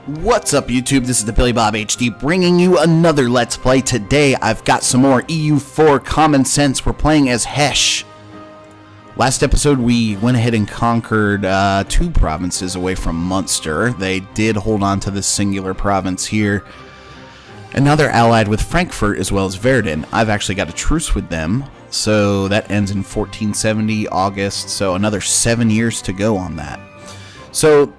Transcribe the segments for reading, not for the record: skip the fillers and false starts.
What's up YouTube, this is TheBillyBobHD bringing you another Let's Play. Today I've got some more EU4 Common Sense. We're playing as Hesse. Last episode we went ahead and conquered 2 provinces away from Munster. They did hold on to this singular province here. And now they're allied with Frankfurt as well as Verden. I've actually got a truce with them. So that ends in 1470 August, so another 7 years to go on that. So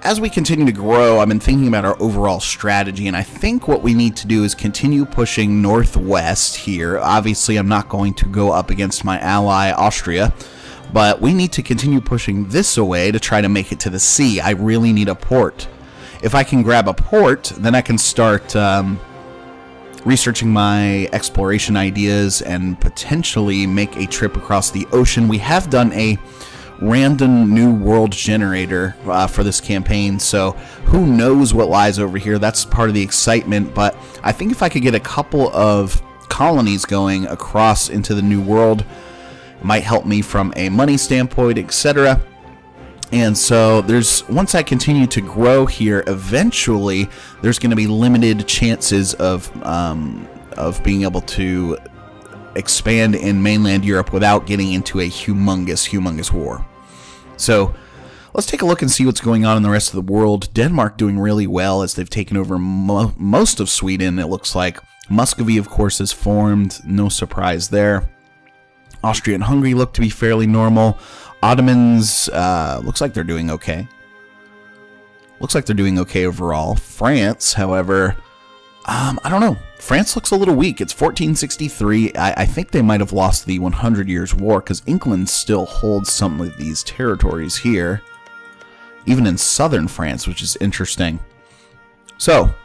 as we continue to grow, I've been thinking about our overall strategy, and I think what we need to do is continue pushing northwest here. Obviously, I'm not going to go up against my ally, Austria, but we need to continue pushing this away to try to make it to the sea. I really need a port. If I can grab a port, then I can start researching my exploration ideas and potentially make a trip across the ocean. We have done a random new world generator for this campaign, so who knows what lies over here. That's part of the excitement, but I think if I could get a couple of colonies going across into the new world, it might help me from a money standpoint, etc. And so once I continue to grow here, eventually there's going to be limited chances of being able to expand in mainland Europe without getting into a humongous war. So let's take a look and see what's going on in the rest of the world. Denmark doing really well as they've taken over most of Sweden, it looks like. Muscovy, of course, is formed. No surprise there. Austria and Hungary look to be fairly normal. Ottomans, looks like they're doing okay. Looks like they're doing okay overall. France, however, I don't know. France looks a little weak. It's 1463. I think they might have lost the 100 Years' War because England still holds some of these territories here, even in southern France, which is interesting. So,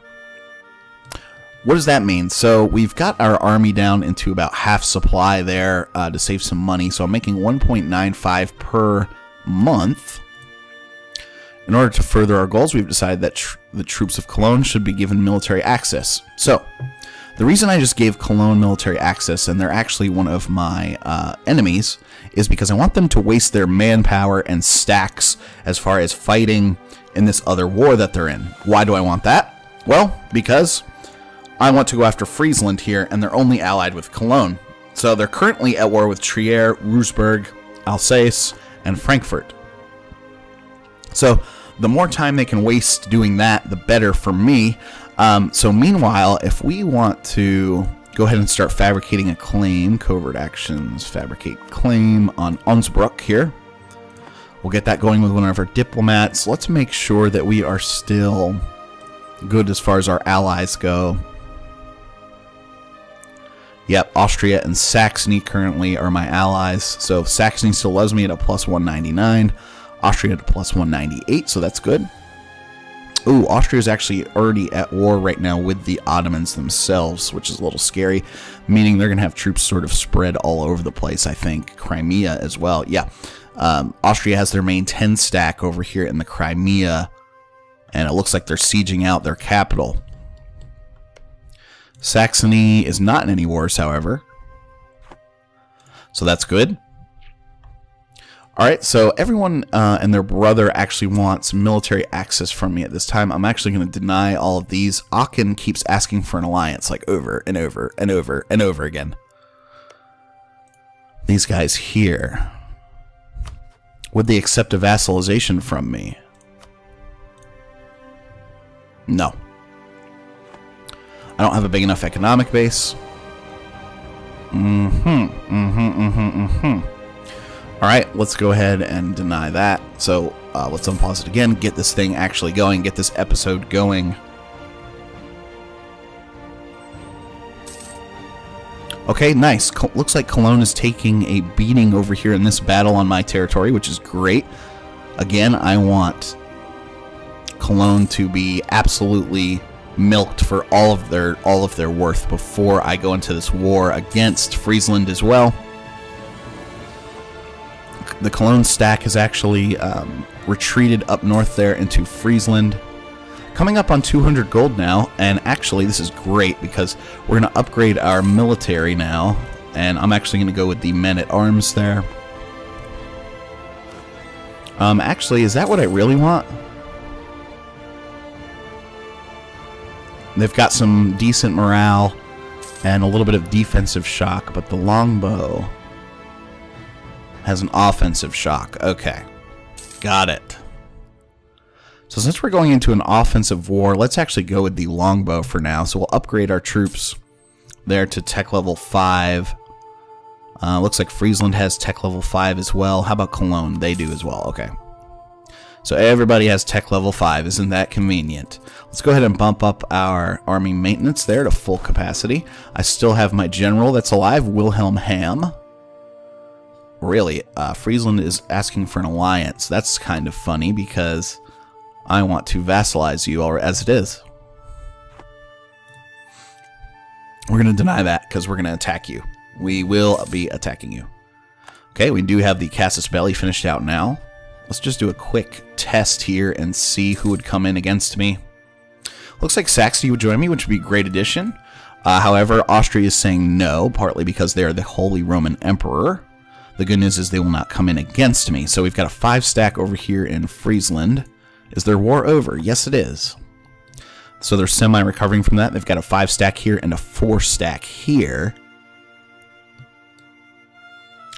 what does that mean? So, we've got our army down into about half supply there to save some money. So, I'm making 1.95 per month. In order to further our goals, we've decided that the troops of Cologne should be given military access. So, the reason I just gave Cologne military access, and they're actually one of my enemies, is because I want them to waste their manpower and stacks as far as fighting in this other war that they're in. Why do I want that? Well, because I want to go after Friesland here, and they're only allied with Cologne. So they're currently at war with Trier, Ruysburg, Alsace, and Frankfurt. So the more time they can waste doing that, the better for me. So meanwhile, if we want to go ahead and start fabricating a claim, covert actions, fabricate claim on Onnsbruck here. We'll get that going with one of our diplomats. Let's make sure that we are still good as far as our allies go. Yep, Austria and Saxony currently are my allies. So Saxony still loves me at a plus 199. Austria at a plus 198, so that's good. Ooh, Austria is actually already at war right now with the Ottomans themselves, which is a little scary, meaning they're going to have troops sort of spread all over the place, I think. Crimea as well, yeah. Austria has their main 10 stack over here in the Crimea, and it looks like they're sieging out their capital. Saxony is not in any wars, however, so that's good. Alright, so everyone and their brother actually wants military access from me at this time. I'm actually going to deny all of these. Aachen keeps asking for an alliance, like over and over and over and over again. These guys here, would they accept a vassalization from me? No. I don't have a big enough economic base. Alright, let's go ahead and deny that. So, let's unpause it again, get this thing actually going, get this episode going. Okay, nice. Looks like Cologne is taking a beating over here in this battle on my territory, which is great. Again, I want Cologne to be absolutely milked for all of their worth before I go into this war against Friesland as well. The Cologne stack has actually retreated up north there into Friesland. Coming up on 200 gold now, and actually this is great because we're going to upgrade our military now, and I'm actually going to go with the men-at-arms there. Actually, is that what I really want? They've got some decent morale and a little bit of defensive shock, but the longbow has an offensive shock. Okay, got it. So since we're going into an offensive war, let's actually go with the longbow for now. So we'll upgrade our troops there to tech level 5. Looks like Friesland has tech level 5 as well. How about Cologne? They do as well. Okay. So everybody has tech level 5. Isn't that convenient? Let's go ahead and bump up our army maintenance there to full capacity. I still have my general that's alive, Wilhelm Ham. Really, Friesland is asking for an alliance. That's kind of funny because I want to vassalize you as it is. We're going to deny that because we're going to attack you. We will be attacking you. Okay, we do have the Casus Belli finished out now. Let's just do a quick test here and see who would come in against me. Looks like Saxony would join me, which would be a great addition. However, Austria is saying no, partly because they are the Holy Roman Emperor. The good news is they will not come in against me. So we've got a 5-stack over here in Friesland. Is their war over? Yes, it is. So they're semi-recovering from that. They've got a 5-stack here and a 4-stack here.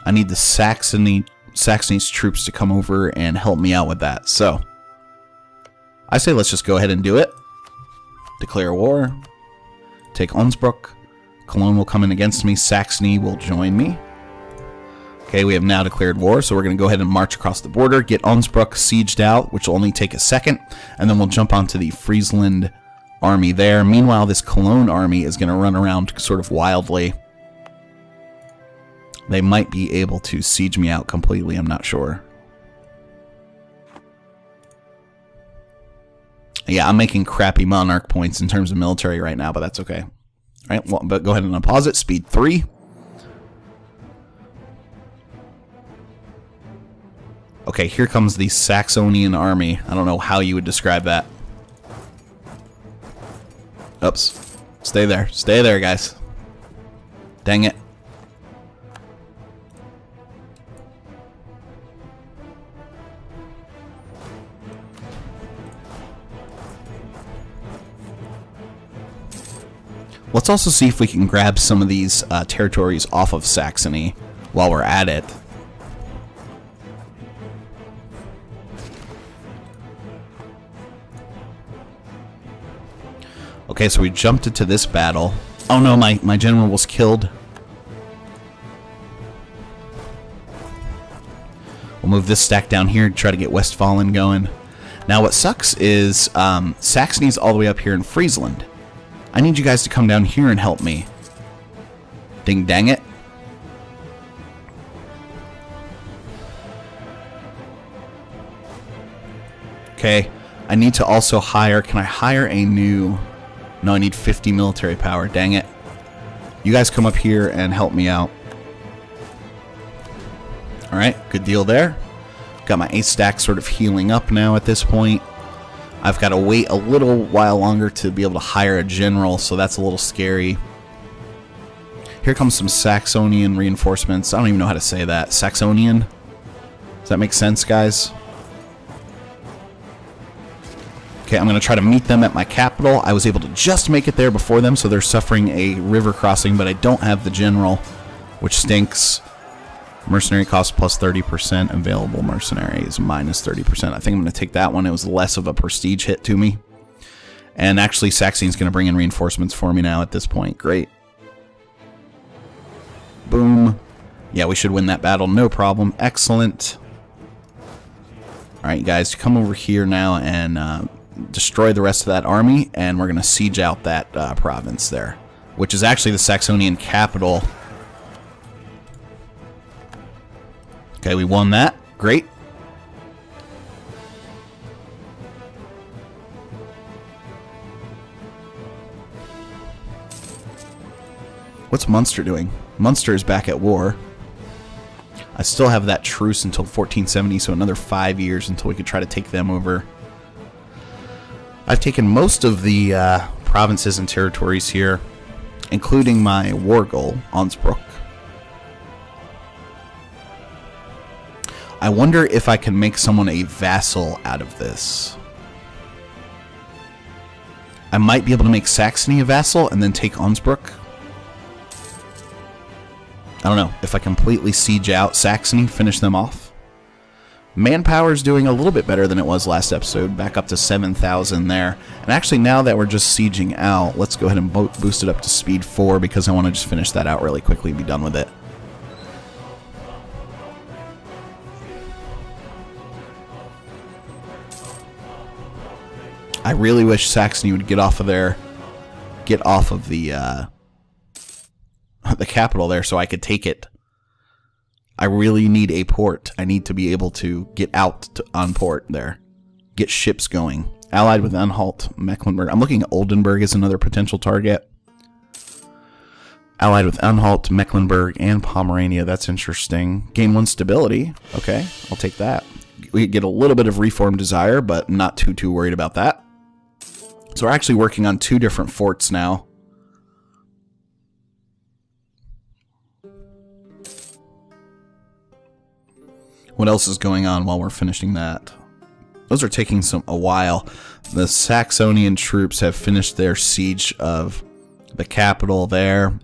I need the Saxony's troops to come over and help me out with that. So I say let's just go ahead and do it. Declare war. Take Onnsbruck. Cologne will come in against me. Saxony will join me. Okay, we have now declared war, so we're going to go ahead and march across the border, get Onnsbruck sieged out, which will only take a second, and then we'll jump onto the Friesland army there. Meanwhile, this Cologne army is going to run around sort of wildly. They might be able to siege me out completely, I'm not sure. Yeah, I'm making crappy monarch points in terms of military right now, but that's okay. All right, well, but go ahead and unpause it. Speed 3. Okay, here comes the Saxonian army. I don't know how you would describe that. Oops. Stay there. Stay there, guys. Dang it. Let's also see if we can grab some of these territories off of Saxony while we're at it. Okay, so we jumped into this battle. Oh no, my general was killed. We'll move this stack down here to try to get Westphalen going. Now what sucks is Saxony's all the way up here in Friesland. I need you guys to come down here and help me. Ding dang it. Okay, I need to also hire, can I hire a new... No, I need 50 military power. Dang it. You guys come up here and help me out. Alright, good deal there. Got my 8-stack sort of healing up now at this point. I've got to wait a little while longer to be able to hire a general, so that's a little scary. Here comes some Saxonian reinforcements. I don't even know how to say that. Saxonian? Does that make sense, guys? Okay, I'm going to try to meet them at my capital. I was able to just make it there before them, so they're suffering a river crossing, but I don't have the general, which stinks. Mercenary cost plus 30%. Available mercenaries minus 30%. I think I'm going to take that one. It was less of a prestige hit to me. And actually, Saxony's going to bring in reinforcements for me now at this point. Great. Boom. Yeah, we should win that battle. No problem. Excellent. Alright, guys, come over here now and... destroy the rest of that army, and we're going to siege out that province there, which is actually the Saxonian capital. Okay, we won that. Great. What's Munster doing? Munster is back at war. I still have that truce until 1470, so another 5 years until we could try to take them over. I've taken most of the provinces and territories here, including my war goal, Onnsbruck. I wonder if I can make someone a vassal out of this. I might be able to make Saxony a vassal and then take Onnsbruck. I don't know. If I completely siege out Saxony, finish them off. Manpower is doing a little bit better than it was last episode. Back up to 7,000 there. And actually, now that we're just sieging out, let's go ahead and boost it up to speed 4 because I want to just finish that out really quickly and be done with it. I really wish Saxony would get off of the capital there so I could take it. I really need a port. I need to be able to get out on port there. Get ships going. Allied with Anhalt, Mecklenburg. I'm looking at Oldenburg as another potential target. Allied with Anhalt, Mecklenburg, and Pomerania. That's interesting. Gain 1 stability. Okay, I'll take that. We get a little bit of reform desire, but I'm not too worried about that. So we're actually working on 2 different forts now. What else is going on while we're finishing that? Those are taking a while. The Saxonian troops have finished their siege of the capital there.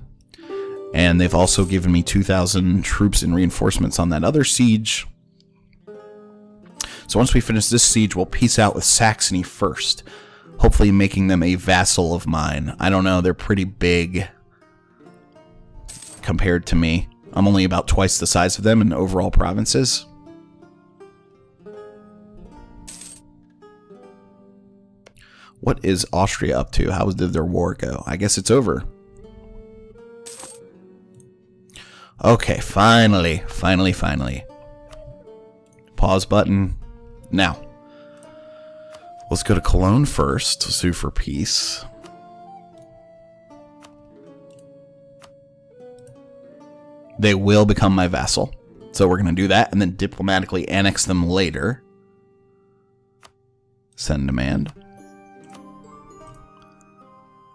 And they've also given me 2,000 troops and reinforcements on that other siege. So once we finish this siege, we'll peace out with Saxony first. Hopefully making them a vassal of mine. I don't know, they're pretty big compared to me. I'm only about twice the size of them in overall provinces. What is Austria up to? How did their war go? I guess it's over. Okay, finally. Pause button. Now. Let's go to Cologne first to sue for peace. They will become my vassal. So we're going to do that and then diplomatically annex them later. Send demand.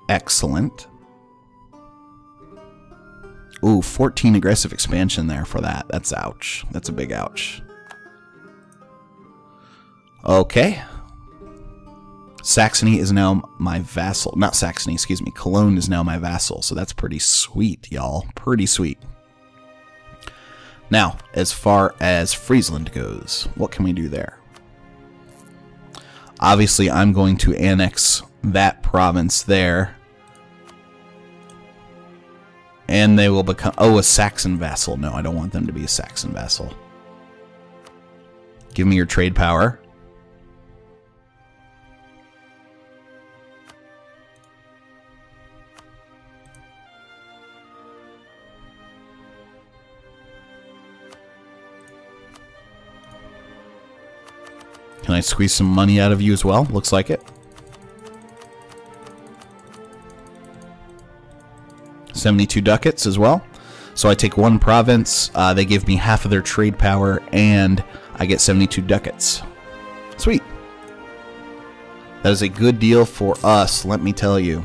Excellent. Ooh, 14 aggressive expansion there for that. That's ouch. That's a big ouch. Okay. Saxony is now my vassal. Not Saxony, excuse me. Cologne is now my vassal. So that's pretty sweet, y'all. Pretty sweet. Now, as far as Friesland goes, what can we do there? Obviously, I'm going to annex that province there. And they will become... Oh, a Saxon vassal. No, I don't want them to be a Saxon vassal. Give me your trade power. Can I squeeze some money out of you as well? Looks like it. 72 ducats as well. So I take 1 province, they give me half of their trade power, and I get 72 ducats. Sweet. That is a good deal for us, let me tell you.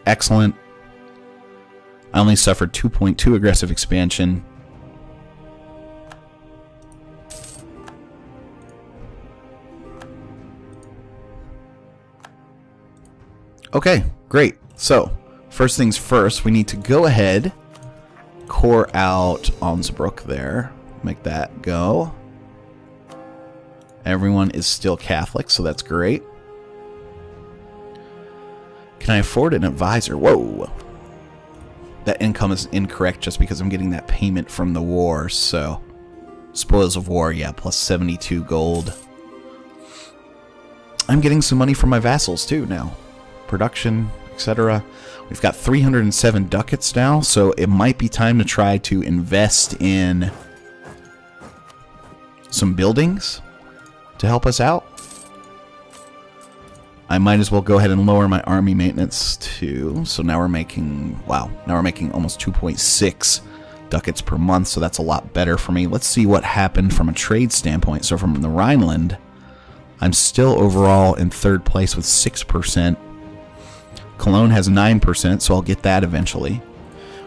Excellent. I only suffered 2.2 aggressive expansion. Okay, great. So, first things first, we need to go ahead, core out Onnsbruck there, make that go. Everyone is still Catholic, so that's great. Can I afford an advisor? Whoa! That income is incorrect just because I'm getting that payment from the war, so... Spoils of war, yeah, plus 72 gold. I'm getting some money from my vassals, too, now. Production, etc. We've got 307 ducats now, so it might be time to try to invest in some buildings to help us out. I might as well go ahead and lower my army maintenance too. So now we're making, wow, now we're making almost 2.6 ducats per month, so that's a lot better for me. Let's see what happened from a trade standpoint. So from the Rhineland, I'm still overall in 3rd place with 6%. Cologne has 9%, so I'll get that eventually.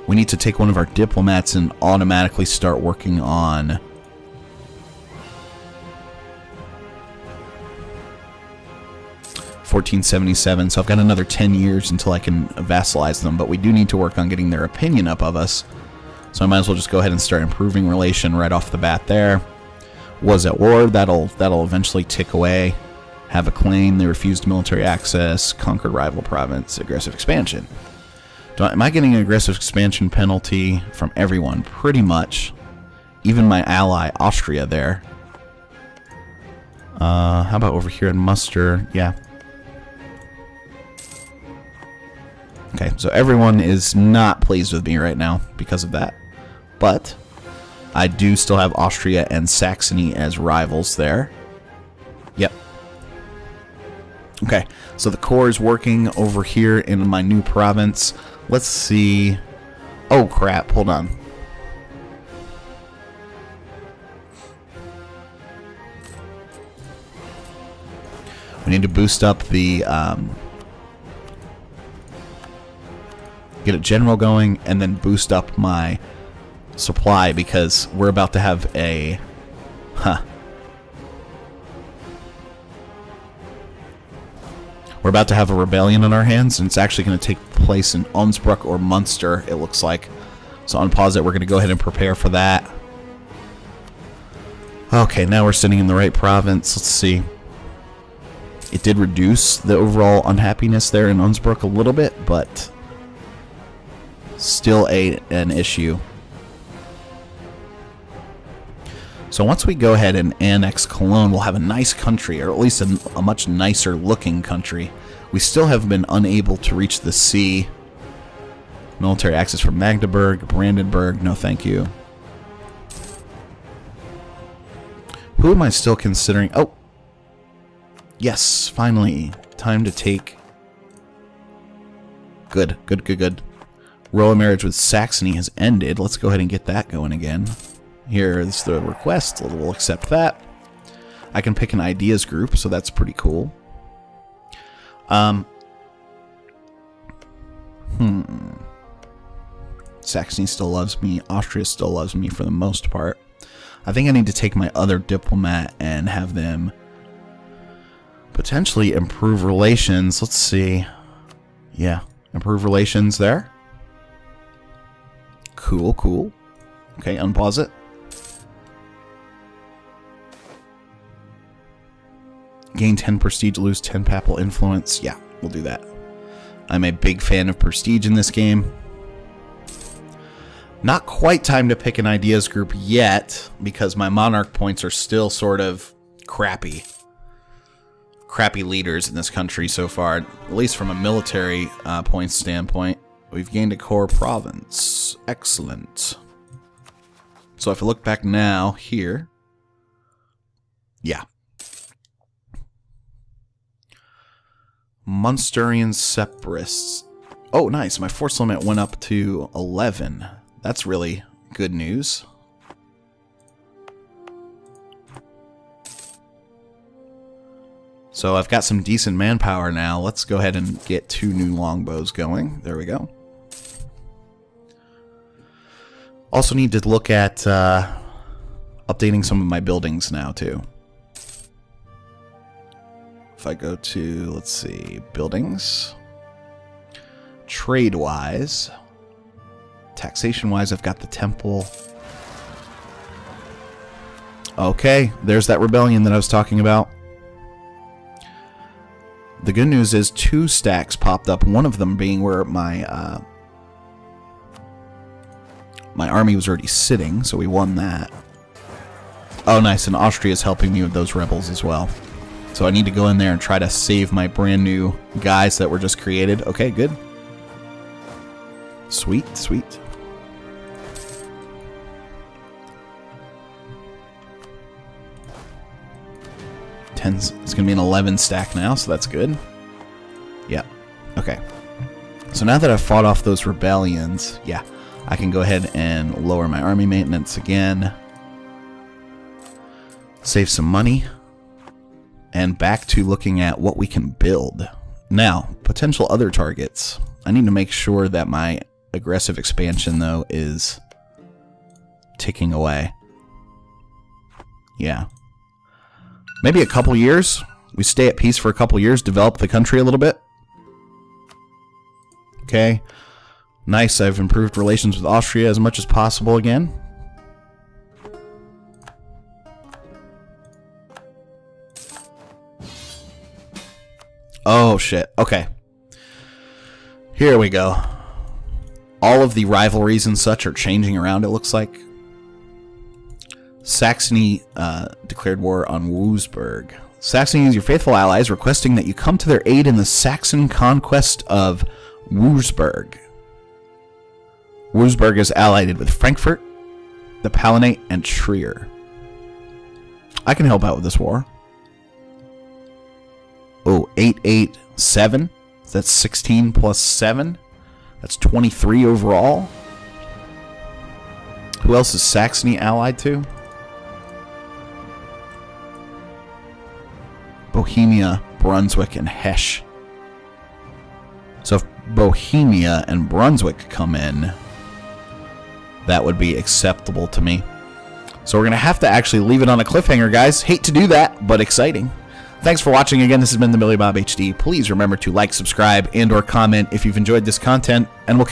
We need to take one of our diplomats and automatically start working on 1477, so I've got another 10 years until I can vassalize them, but we do need to work on getting their opinion up of us. So I might as well just go ahead and start improving relation right off the bat there. Was at war, that'll eventually tick away. Have a claim, they refused military access, conquered rival province, aggressive expansion. Am I getting an aggressive expansion penalty from everyone? Pretty much. Even my ally, Austria, there. How about over here in muster? Yeah. Okay, so everyone is not pleased with me right now because of that. But I do still have Austria and Saxony as rivals there. Yep. Okay, so the core is working over here in my new province. Let's see. Oh, crap. Hold on. We need to boost up the... get a general going, and then boost up my supply, because we're about to have a... We're about to have a rebellion on our hands, and it's actually going to take place in Innsbruck or Munster, it looks like. So unpause it, we're going to go ahead and prepare for that. Okay, now we're sitting in the right province. Let's see. It did reduce the overall unhappiness there in Innsbruck a little bit, but still an issue. So once we go ahead and annex Cologne, we'll have a nice country, or at least a much nicer looking country. We still have been unable to reach the sea. Military access from Magdeburg, Brandenburg, no thank you. Who am I still considering? Oh! Yes, finally. Time to take... Good, good, good, good. Royal marriage with Saxony has ended. Let's go ahead and get that going again. Here's the request. We'll accept that. I can pick an ideas group, so that's pretty cool. Saxony still loves me. Austria still loves me for the most part. I think I need to take my other diplomat and have them potentially improve relations. Let's see. Yeah, improve relations there. Cool, cool. Okay, unpause it. Gain 10 prestige, lose 10 papal influence. Yeah, we'll do that. I'm a big fan of prestige in this game. Not quite time to pick an ideas group yet, because my monarch points are still sort of crappy. Crappy leaders in this country so far, at least from a military points standpoint. We've gained a core province. Excellent. So if I look back now, here. Yeah. Munsterian separatists. Oh, nice. My force limit went up to 11. That's really good news. So I've got some decent manpower now. Let's go ahead and get 2 new longbows going. There we go. Also need to look at updating some of my buildings now, too. If I go to, let's see, buildings. Trade-wise. Taxation-wise, I've got the temple. Okay, there's that rebellion that I was talking about. The good news is 2 stacks popped up, one of them being where my my army was already sitting, so we won that. Oh, nice, and Austria is helping me with those rebels as well. So I need to go in there and try to save my brand new guys that were just created. Okay, good. Sweet, sweet. It's going to be an 11 stack now, so that's good. Yeah. Okay. So now that I've fought off those rebellions, yeah, I can go ahead and lower my army maintenance again. Save some money. And back to looking at what we can build. Now, potential other targets. I need to make sure that my aggressive expansion, though, is ticking away. Yeah. Maybe a couple years. We stay at peace for a couple years, develop the country a little bit. Okay. Nice, I've improved relations with Austria as much as possible again. Oh, shit. Okay. Here we go. All of the rivalries and such are changing around, it looks like. Saxony declared war on Wurzburg. Saxony is your faithful allies, requesting that you come to their aid in the Saxon conquest of Wurzburg. Wurzburg is allied with Frankfurt, the Palatinate, and Trier. I can help out with this war. Oh, 887. That's 16 plus 7. That's 23 overall. Who else is Saxony allied to? Bohemia, Brunswick, and Hesse. So if Bohemia and Brunswick come in, that would be acceptable to me. So we're going to have to actually leave it on a cliffhanger, guys. Hate to do that, but exciting. Thanks for watching. Again, this has been TheBillyBobHD. Please remember to like, subscribe, and or comment if you've enjoyed this content, and we'll catch